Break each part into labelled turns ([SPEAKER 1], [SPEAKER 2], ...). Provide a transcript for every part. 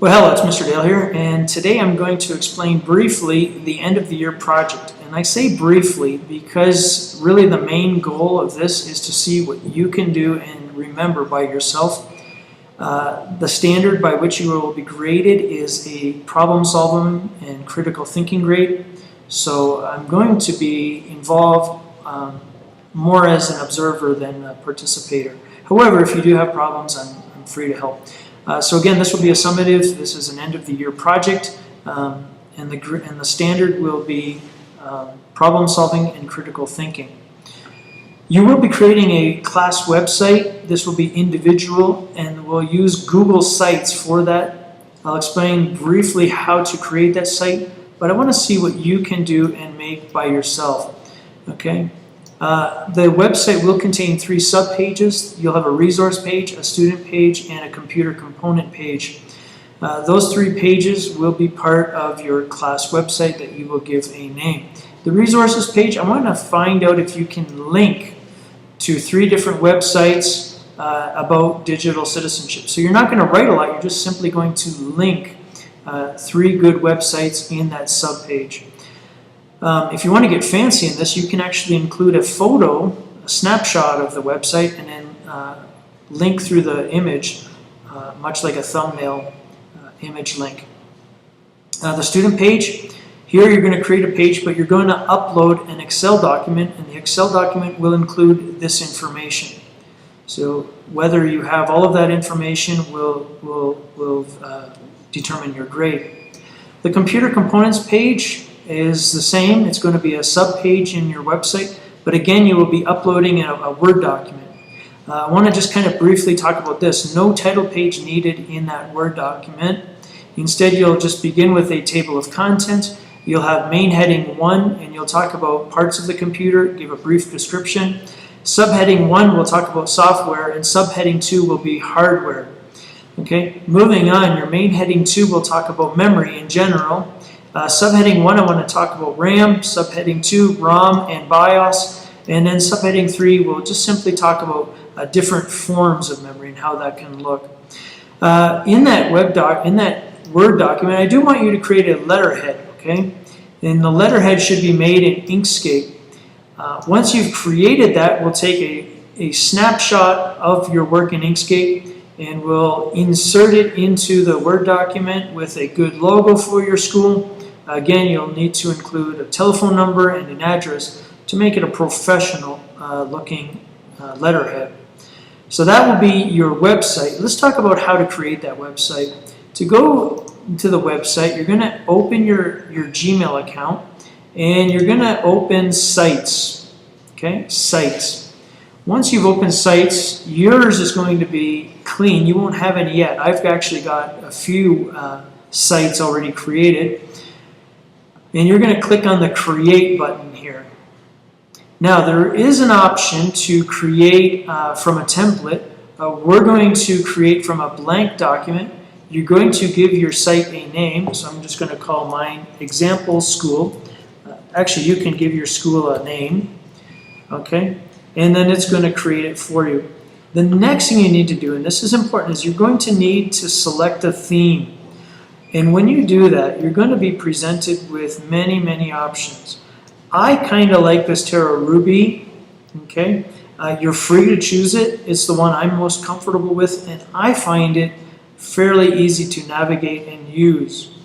[SPEAKER 1] Well, hello, it's Mr. Dale here, and today I'm going to explain briefly the end of the year project. And I say briefly because really the main goal of this is to see what you can do and remember by yourself. The standard by which you will be graded is a problem solving and critical thinking grade. So I'm going to be involved more as an observer than a participator. However, if you do have problems, I'm free to help. So again, this will be a summative. This is an end-of-the-year project, and the standard will be problem-solving and critical thinking. You will be creating a class website. This will be individual, and we'll use Google Sites for that. I'll explain briefly how to create that site, but I want to see what you can do and make by yourself. Okay. The website will contain 3 subpages. You'll have a resource page, a student page, and a computer component page. Those 3 pages will be part of your class website that you will give a name. The resources page, I want to find out if you can link to 3 different websites about digital citizenship. So you're not going to write a lot, you're just simply going to link 3 good websites in that subpage. If you want to get fancy in this, you can actually include a photo, a snapshot of the website, and then link through the image, much like a thumbnail image link. The student page, here you're going to create a page, but you're going to upload an Excel document, and the Excel document will include this information. So whether you have all of that information will determine your grade. The computer components page is the same. It's going to be a sub-page in your website, but again, you will be uploading a Word document. I want to just kind of briefly talk about this. No title page needed in that Word document. Instead, you'll just begin with a table of contents. You'll have main heading 1, and you'll talk about parts of the computer, give a brief description. Subheading 1 will talk about software, and subheading 2 will be hardware. Okay, moving on, your main heading 2 will talk about memory in general. Subheading 1, I want to talk about RAM. Subheading 2, ROM and BIOS. And then subheading 3, we'll just simply talk about different forms of memory and how that can look. In that Word document, I do want you to create a letterhead. Okay, and the letterhead should be made in Inkscape. Once you've created that, we'll take a snapshot of your work in Inkscape, and we'll insert it into the Word document with a good logo for your school. Again, you'll need to include a telephone number and an address to make it a professional looking letterhead. So that will be your website. Let's talk about how to create that website. To go to the website, you're going to open your Gmail account, and you're going to open Sites. Okay, Sites. Once you've opened Sites, yours is going to be clean. You won't have any yet. I've actually got a few sites already created. And you're going to click on the Create button here. Now, there is an option to create from a template. We're going to create from a blank document. You're going to give your site a name. So I'm just going to call mine Example School. Actually, you can give your school a name. Okay? And then it's going to create it for you. The next thing you need to do, and this is important, is you're going to need to select a theme. And when you do that, you're going to be presented with many, many options. I kind of like this Terra Ruby. Okay? You're free to choose it. It's the one I'm most comfortable with, and I find it fairly easy to navigate and use.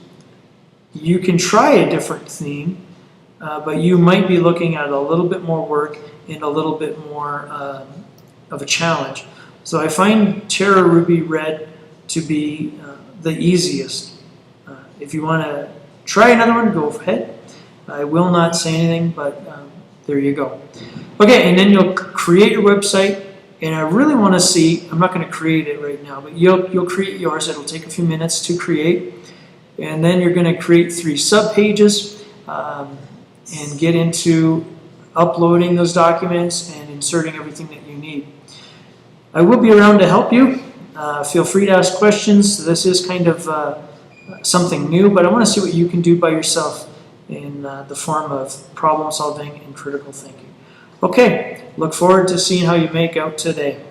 [SPEAKER 1] You can try a different theme, but you might be looking at a little bit more work and a little bit more of a challenge. So I find Terra Ruby Red to be the easiest. If you want to try another one, go ahead. I will not say anything, but there you go. Okay, and then you'll create your website, and I really want to see, I'm not going to create it right now, but you'll create yours. It'll take a few minutes to create, and then you're going to create 3 subpages and get into uploading those documents and inserting everything that you need. I will be around to help you. Feel free to ask questions. This is kind of something new, but I want to see what you can do by yourself in the form of problem solving and critical thinking. Okay, look forward to seeing how you make out today.